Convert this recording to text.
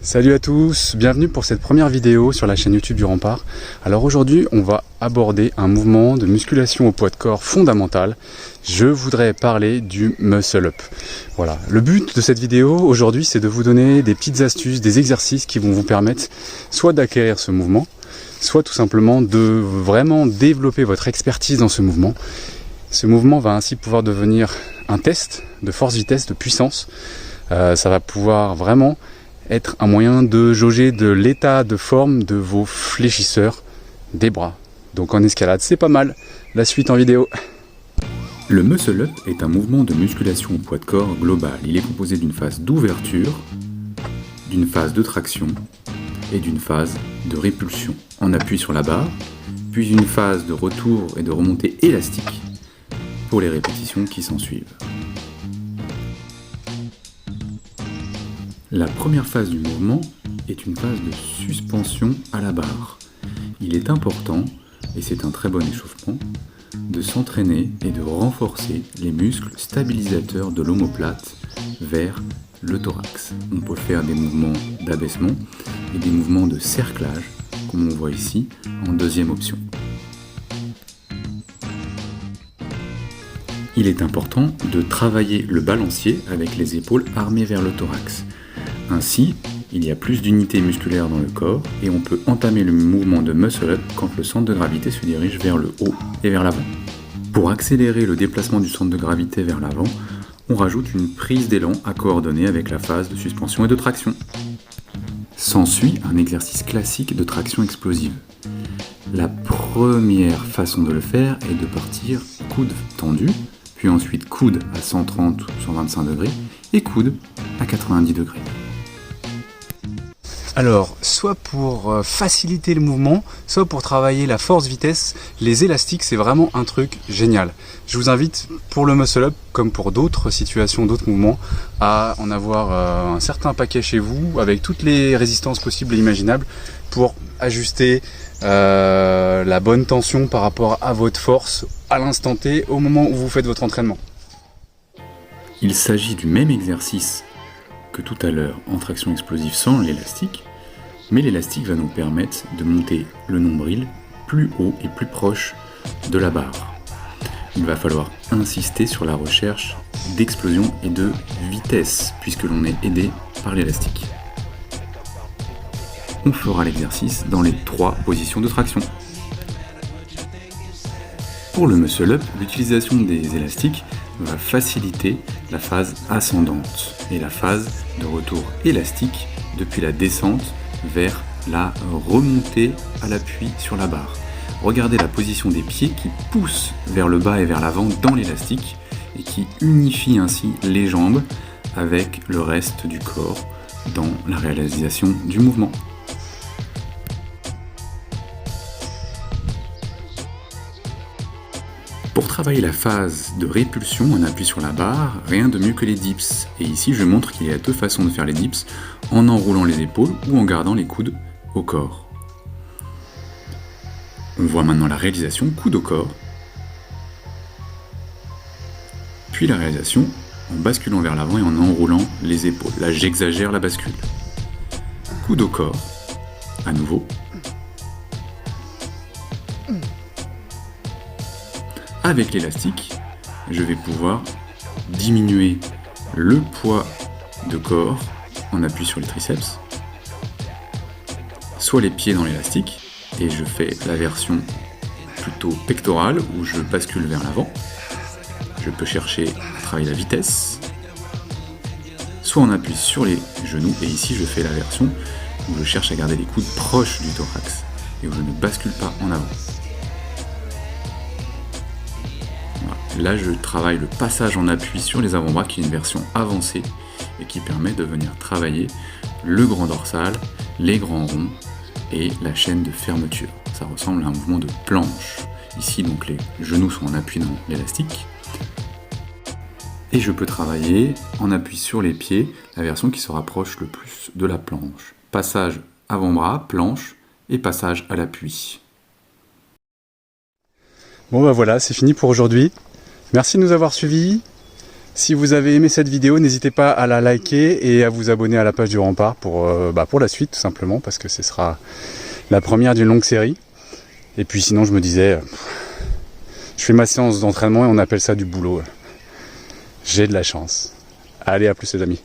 Salut à tous, bienvenue pour cette première vidéo sur la chaîne YouTube du Rempart. Alors aujourd'hui on va aborder un mouvement de musculation au poids de corps fondamental. Je voudrais parler du muscle up. Voilà, le but de cette vidéo aujourd'hui c'est de vous donner des petites astuces, des exercices qui vont vous permettre soit d'acquérir ce mouvement, soit tout simplement de vraiment développer votre expertise dans ce mouvement. Ce mouvement va ainsi pouvoir devenir un test de force-vitesse, de puissance. Ça va pouvoir vraiment être un moyen de jauger de l'état de forme de vos fléchisseurs des bras. Donc en escalade, c'est pas mal. La suite en vidéo. Le muscle up est un mouvement de musculation au poids de corps global. Il est composé d'une phase d'ouverture, d'une phase de traction et d'une phase de répulsion en appui sur la barre, puis une phase de retour et de remontée élastique pour les répétitions qui s'en suivent. La première phase du mouvement est une phase de suspension à la barre. Il est important, et c'est un très bon échauffement, de s'entraîner et de renforcer les muscles stabilisateurs de l'omoplate vers le thorax. On peut faire des mouvements d'abaissement et des mouvements de cerclage, comme on voit ici, en deuxième option. Il est important de travailler le balancier avec les épaules armées vers le thorax. Ainsi, il y a plus d'unités musculaires dans le corps et on peut entamer le mouvement de muscle up quand le centre de gravité se dirige vers le haut et vers l'avant. Pour accélérer le déplacement du centre de gravité vers l'avant, on rajoute une prise d'élan à coordonner avec la phase de suspension et de traction. S'ensuit un exercice classique de traction explosive. La première façon de le faire est de partir coude tendu, puis ensuite coude à 130 ou 125 degrés et coude à 90 degrés. Alors, soit pour faciliter le mouvement, soit pour travailler la force-vitesse, les élastiques c'est vraiment un truc génial. Je vous invite pour le muscle up, comme pour d'autres situations, d'autres mouvements, à en avoir un certain paquet chez vous, avec toutes les résistances possibles et imaginables, pour ajuster la bonne tension par rapport à votre force à l'instant T, au moment où vous faites votre entraînement. Il s'agit du même exercice que tout à l'heure en traction explosive sans l'élastique, mais l'élastique va nous permettre de monter le nombril plus haut et plus proche de la barre. Il va falloir insister sur la recherche d'explosion et de vitesse, puisque l'on est aidé par l'élastique. On fera l'exercice dans les 3 positions de traction. Pour le muscle up, l'utilisation des élastiques va faciliter la phase ascendante et la phase de retour élastique depuis la descente vers la remontée à l'appui sur la barre. Regardez la position des pieds qui poussent vers le bas et vers l'avant dans l'élastique et qui unifie ainsi les jambes avec le reste du corps dans la réalisation du mouvement. Pour travailler la phase de répulsion en appui sur la barre, rien de mieux que les dips. Et ici je montre qu'il y a 2 façons de faire les dips, en enroulant les épaules ou en gardant les coudes au corps. On voit maintenant la réalisation coude au corps, puis la réalisation en basculant vers l'avant et en enroulant les épaules. Là j'exagère la bascule. Coude au corps, à nouveau. Avec l'élastique, je vais pouvoir diminuer le poids de corps en appui sur les triceps, soit les pieds dans l'élastique, et je fais la version plutôt pectorale où je bascule vers l'avant. Je peux chercher à travailler la vitesse, soit on appuie sur les genoux, et ici je fais la version où je cherche à garder les coudes proches du thorax et où je ne bascule pas en avant. Là, je travaille le passage en appui sur les avant-bras, qui est une version avancée et qui permet de venir travailler le grand dorsal, les grands ronds et la chaîne de fermeture. Ça ressemble à un mouvement de planche. Ici, donc, les genoux sont en appui dans l'élastique. Et je peux travailler en appui sur les pieds, la version qui se rapproche le plus de la planche. Passage avant-bras, planche et passage à l'appui. Bon bah voilà, c'est fini pour aujourd'hui. Merci de nous avoir suivis. Si vous avez aimé cette vidéo, n'hésitez pas à la liker et à vous abonner à la page du Rempart pour la suite, tout simplement, parce que ce sera la première d'une longue série. Et puis sinon, je me disais, je fais ma séance d'entraînement et on appelle ça du boulot. J'ai de la chance. Allez, à plus les amis.